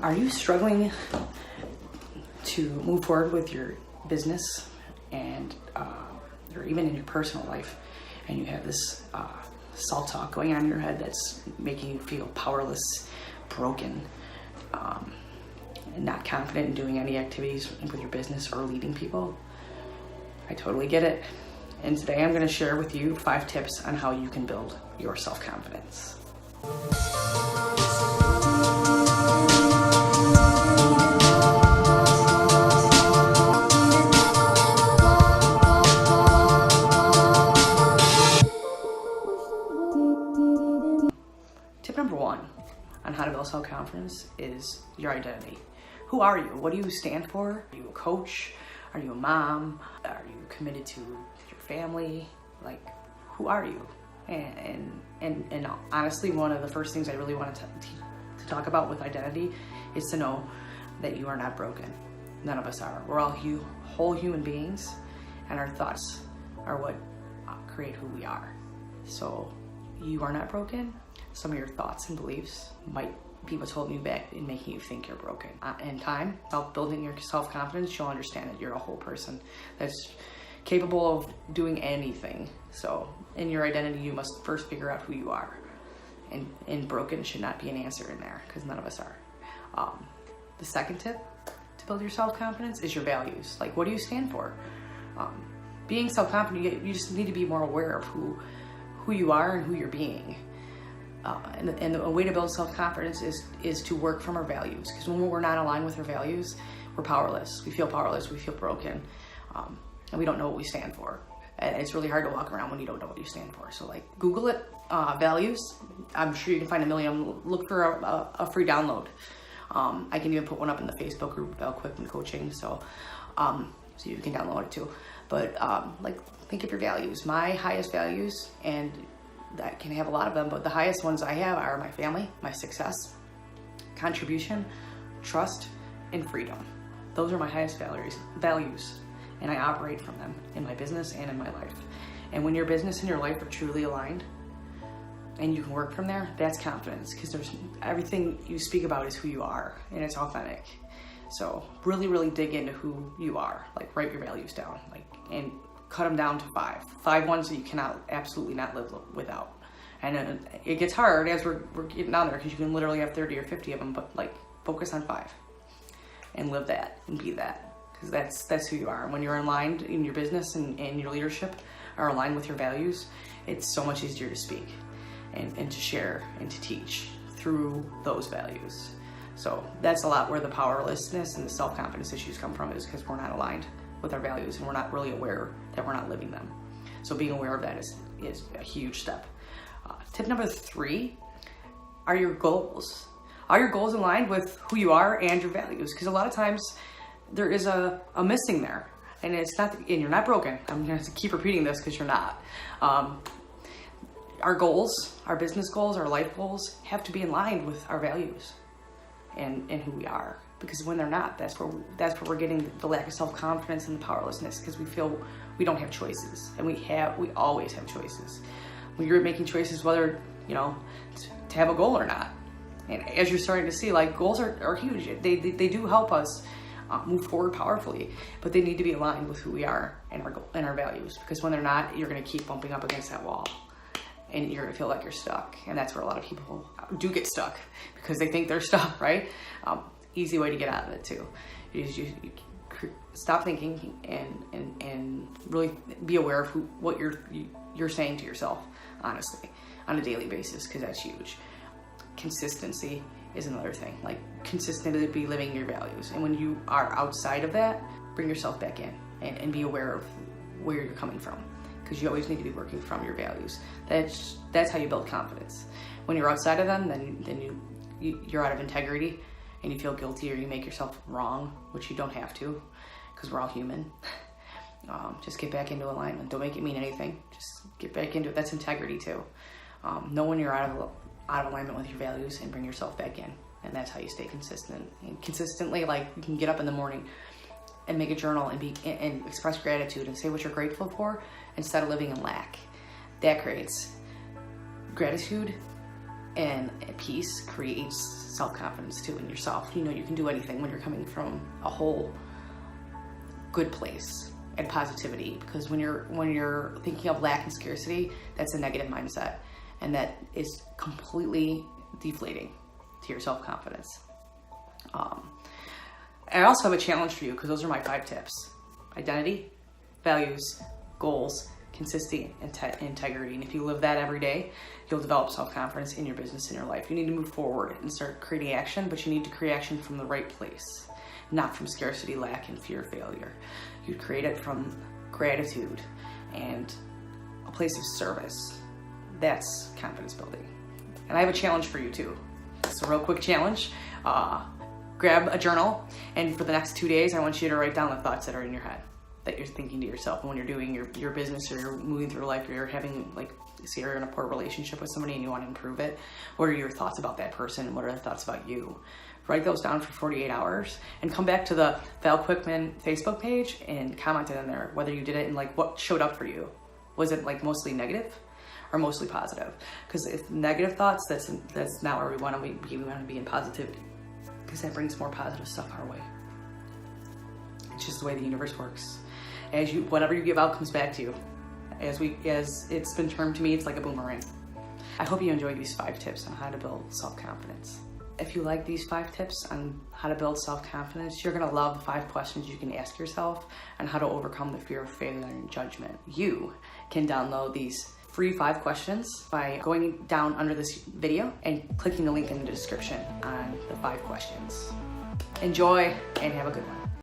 Are you struggling to move forward with your business and or even in your personal life, and you have this self-talk going on in your head that's making you feel powerless, broken, and not confident in doing any activities with your business or leading people? I totally get it. And today I'm going to share with you 5 tips on how you can build your self-confidence. Tip number 1 on how to build self-confidence is your identity. Who are you? What do you stand for? Are you a coach? Are you a mom? Are you committed to your family? Like, who are you? And honestly, one of the first things I really want to talk about with identity is to know that you are not broken. None of us are. We're all whole human beings, and our thoughts are what create who we are. So you are not broken. Some of your thoughts and beliefs might be what's holding you back and making you think you're broken. In time, building your self-confidence, you'll understand that you're a whole person that's capable of doing anything. So in your identity, you must first figure out who you are. And broken should not be an answer in there, because none of us are. The second tip to build your self-confidence is your values. Like, what do you stand for? Being self-confident, you just need to be more aware of who you are and who you're being. And the way to build self-confidence is to work from our values. Because when we're not aligned with our values, we're powerless. We feel powerless. We feel broken. And we don't know what we stand for. And it's really hard to walk around when you don't know what you stand for. So, like, Google it, values. I'm sure you can find a million. Look for a free download. I can even put one up in the Facebook group about Quick Coaching. So you can download it too. But like, think of your values. My highest values, and that can have a lot of them, but the highest ones I have are my family, my success, contribution, trust, and freedom. Those are my highest values, and I operate from them in my business and in my life. And when your business and your life are truly aligned, and you can work from there, that's confidence, because everything you speak about is who you are, and it's authentic. So really, really dig into who you are. Like, write your values down, and cut them down to 5 ones that you cannot absolutely not live without. And it gets hard as we're getting down there, because you can literally have 30 or 50 of them, but like, focus on 5 and live that and be that, because that's who you are. And when you're aligned in your business and your leadership are aligned with your values, it's so much easier to speak and to share and to teach through those values. So that's a lot where the powerlessness and the self-confidence issues come from, is because we're not aligned with our values and we're not really aware that we're not living them. So being aware of that is a huge step. Tip number 3 are your goals. Are your goals aligned with who you are and your values? Because a lot of times there is a missing there, and it's not, and you're not broken. I'm going to keep repeating this because you're not. Our goals, our business goals, our life goals have to be in line with our values and who we are. Because when they're not, that's where we're getting the lack of self-confidence and the powerlessness, because we feel we don't have choices, and we always have choices. When you're making choices, whether, to have a goal or not. And as you're starting to see, like, goals are huge. They do help us move forward powerfully, but they need to be aligned with who we are and our values. Because when they're not, you're going to keep bumping up against that wall, and you're going to feel like you're stuck. And that's where a lot of people do get stuck, because they think they're stuck, right? Easy way to get out of it too is you stop thinking and really be aware of what you're saying to yourself, honestly, on a daily basis, because that's huge. Consistency is another thing. Like, consistently be living your values, and when you are outside of that, bring yourself back in and be aware of where you're coming from, because you always need to be working from your values. That's how you build confidence. When you're outside of them, then you're out of integrity, and you feel guilty, or you make yourself wrong, which you don't have to, because we're all human. Just get back into alignment. Don't make it mean anything. Just get back into it. That's integrity too. Know when you're out of alignment with your values, and bring yourself back in. And that's how you stay consistent. And consistently, like, you can get up in the morning and make a journal and express gratitude and say what you're grateful for, instead of living in lack. That creates gratitude and peace creates self-confidence too in yourself. You know you can do anything when you're coming from a whole good place and positivity, because when you're thinking of lack and scarcity, that's a negative mindset, and that is completely deflating to your self-confidence. I also have a challenge for you, because those are my 5 tips: identity, values, goals, consistency, and integrity. And if you live that every day, you'll develop self-confidence in your business, in your life. You need to move forward and start creating action, but you need to create action from the right place, not from scarcity, lack, and fear of failure. You create it from gratitude and a place of service. That's confidence building. And I have a challenge for you too. It's a real quick challenge. Grab a journal, and for the next 2 days, I want you to write down the thoughts that are in your head, that you're thinking to yourself. And when you're doing your business, or you're moving through life, or you're having, like, say you're in a poor relationship with somebody and you want to improve it, what are your thoughts about that person, and what are their thoughts about you? Write those down for 48 hours and come back to the Val Quickman Facebook page and comment it in there, whether you did it and like what showed up for you. Was it like mostly negative or mostly positive? Because if negative thoughts, that's not where we want to be. We want to be in positivity, because that brings more positive stuff our way. It's just the way the universe works. Whatever you give out comes back to you. As it's been termed to me, it's like a boomerang. I hope you enjoyed these 5 tips on how to build self-confidence. If you like these 5 tips on how to build self-confidence, you're gonna love the 5 questions you can ask yourself on how to overcome the fear of failure and judgment. You can download these free 5 questions by going down under this video and clicking the link in the description on the 5 questions. Enjoy and have a good one.